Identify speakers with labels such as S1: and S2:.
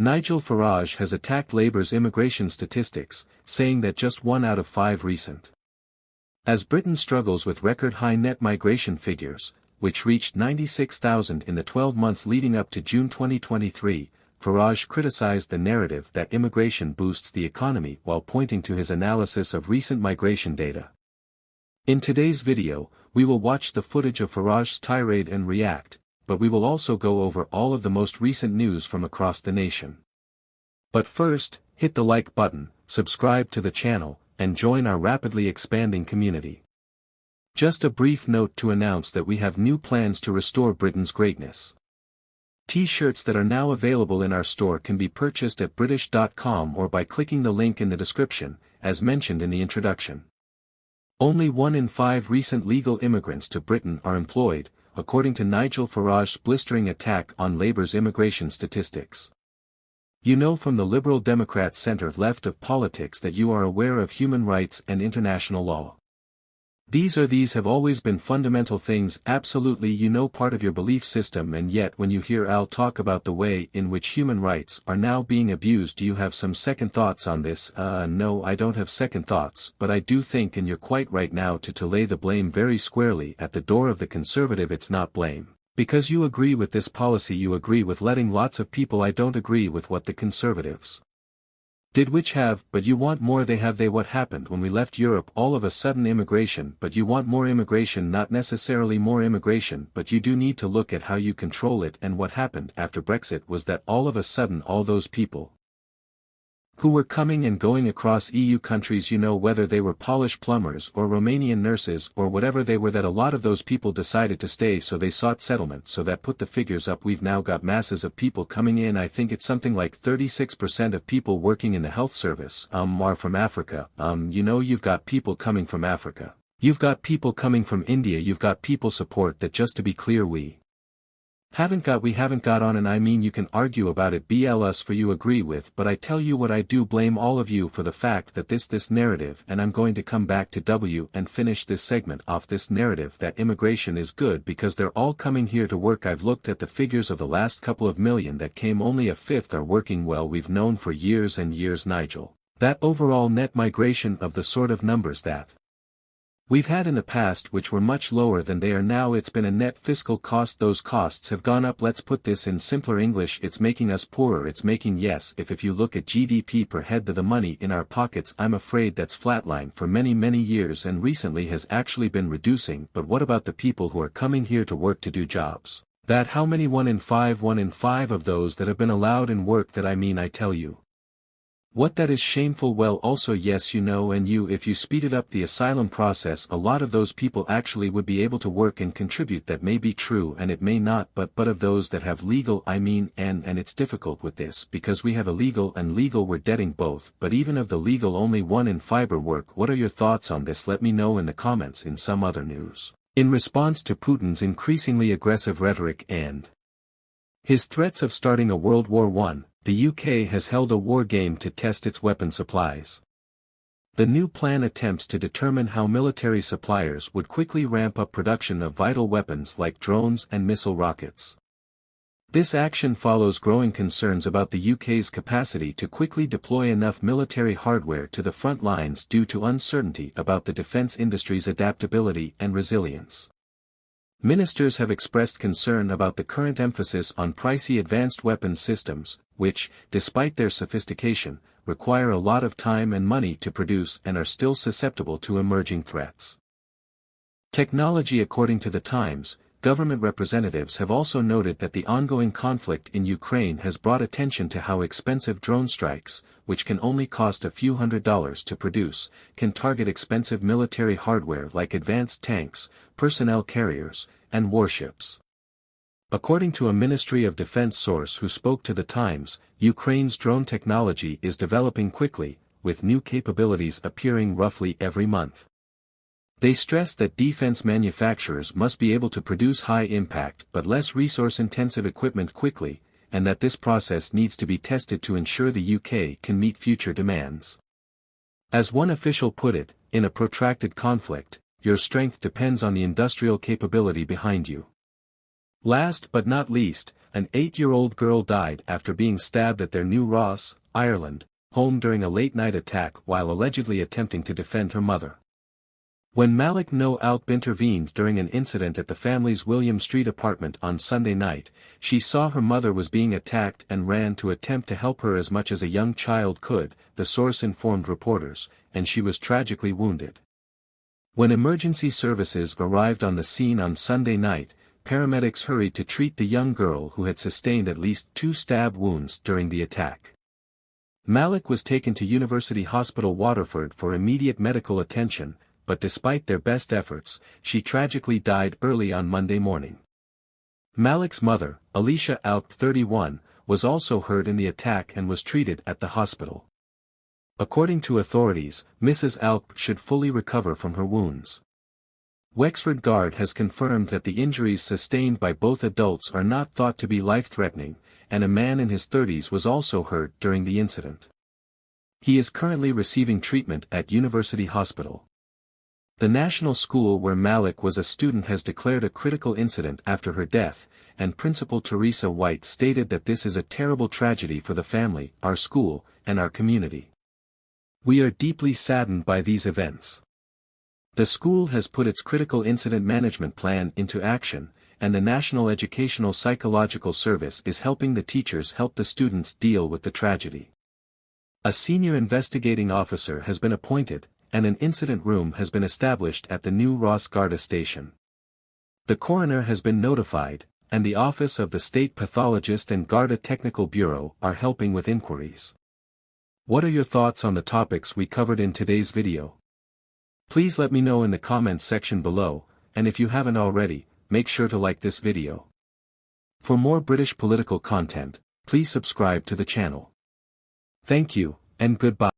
S1: Nigel Farage has attacked Labour's immigration statistics, saying that just 1 out of 5 recent. As Britain struggles with record-high net migration figures, which reached 96,000 in the 12 months leading up to June 2023, Farage criticized the narrative that immigration boosts the economy while pointing to his analysis of recent migration data. In today's video, we will watch the footage of Farage's tirade and react, but we will also go over all of the most recent news from across the nation. But first, hit the like button, subscribe to the channel, and join our rapidly expanding community. Just a brief note to announce that we have new plans to restore Britain's greatness. T-shirts that are now available in our store can be purchased at British.com or by clicking the link in the description, as mentioned in the introduction. Only 1 in 5 recent legal immigrants to Britain are employed, according to Nigel Farage's blistering attack on Labour's immigration statistics. You know from the Liberal Democrat centre-left of politics that you are aware of human rights and international law. These have always been fundamental things, absolutely part of your belief system, and yet when you hear Al talk about the way in which human rights are now being abused, do you have some second thoughts on this? No, I don't have second thoughts, but I do think, and you're quite right now to lay the blame very squarely at the door of the Conservative. It's not blame. Because you agree with this policy, you agree with letting lots of people. I don't agree with what the Conservatives did, which have, but you want more. They what happened when we left Europe, all of a sudden immigration, but you want more immigration, not necessarily more immigration, but you do need to look at how you control it. And what happened after Brexit was that all of a sudden all those people who were coming and going across EU countries, whether they were Polish plumbers or Romanian nurses or whatever they were, that a lot of those people decided to stay, so they sought settlement, so that put the figures up. We've now got masses of people coming in. I think it's something like 36% of people working in the health service are from Africa. You've got people coming from Africa. You've got people coming from India. You've got people support that, just to be clear, we haven't got on, and I mean you can argue about it, us for you agree with, but I tell you what, I do blame all of you for the fact that this narrative, and I'm going to come back to W and finish this segment off, this narrative that immigration is good because they're all coming here to work. I've looked at the figures of the last couple of million that came, only a fifth are working. Well, we've known for years and years, Nigel, that overall net migration of the sort of numbers that we've had in the past, which were much lower than they are now, it's been a net fiscal cost. Those costs have gone up. Let's put this in simpler English, it's making us poorer. It's making, yes, if you look at GDP per head, the money in our pockets, I'm afraid that's flatlined for many years and recently has actually been reducing. But what about the people who are coming here to work, to do jobs? That how many? 1 in 5 of those that have been allowed in work. That I mean, I tell you what, that is shameful. Well, also yes, and if you speeded up the asylum process, a lot of those people actually would be able to work and contribute. That may be true and it may not, but of those that have legal, I mean, and it's difficult with this because we have illegal and legal, we're getting both, but even of the legal, only 1 in 5 work. What are your thoughts on this? Let me know in the comments. In some other news, in response to Putin's increasingly aggressive rhetoric and his threats of starting a World War I, the UK has held a war game to test its weapon supplies. The new plan attempts to determine how military suppliers would quickly ramp up production of vital weapons like drones and missile rockets. This action follows growing concerns about the UK's capacity to quickly deploy enough military hardware to the front lines due to uncertainty about the defence industry's adaptability and resilience. Ministers have expressed concern about the current emphasis on pricey advanced weapons systems, which, despite their sophistication, require a lot of time and money to produce and are still susceptible to emerging threats. Technology. According to the Times, government representatives have also noted that the ongoing conflict in Ukraine has brought attention to how expensive drone strikes, which can only cost a few $100s to produce, can target expensive military hardware like advanced tanks, personnel carriers, and warships. According to a Ministry of Defense source who spoke to the Times, Ukraine's drone technology is developing quickly, with new capabilities appearing roughly every month. They stressed that defense manufacturers must be able to produce high-impact but less resource-intensive equipment quickly, and that this process needs to be tested to ensure the UK can meet future demands. As one official put it, in a protracted conflict, your strength depends on the industrial capability behind you. Last but not least, an 8-year-old girl died after being stabbed at their New Ross, Ireland, home during a late-night attack while allegedly attempting to defend her mother. When Malik No Alp intervened during an incident at the family's William Street apartment on Sunday night, she saw her mother was being attacked and ran to attempt to help her as much as a young child could, the source informed reporters, and she was tragically wounded. When emergency services arrived on the scene on Sunday night, paramedics hurried to treat the young girl who had sustained at least 2 stab wounds during the attack. Malik was taken to University Hospital Waterford for immediate medical attention, but despite their best efforts, she tragically died early on Monday morning. Malik's mother, Alicia Alp 31, was also hurt in the attack and was treated at the hospital. According to authorities, Mrs. Alp should fully recover from her wounds. Wexford Guard has confirmed that the injuries sustained by both adults are not thought to be life-threatening, and a man in his 30s was also hurt during the incident. He is currently receiving treatment at University Hospital. The national school where Malik was a student has declared a critical incident after her death, and Principal Teresa White stated that this is a terrible tragedy for the family, our school, and our community. We are deeply saddened by these events. The school has put its critical incident management plan into action, and the National Educational Psychological Service is helping the teachers help the students deal with the tragedy. A senior investigating officer has been appointed, and an incident room has been established at the New Ross Garda station. The coroner has been notified, and the Office of the State Pathologist and Garda Technical Bureau are helping with inquiries. What are your thoughts on the topics we covered in today's video? Please let me know in the comments section below, and if you haven't already, make sure to like this video. For more British political content, please subscribe to the channel. Thank you, and goodbye.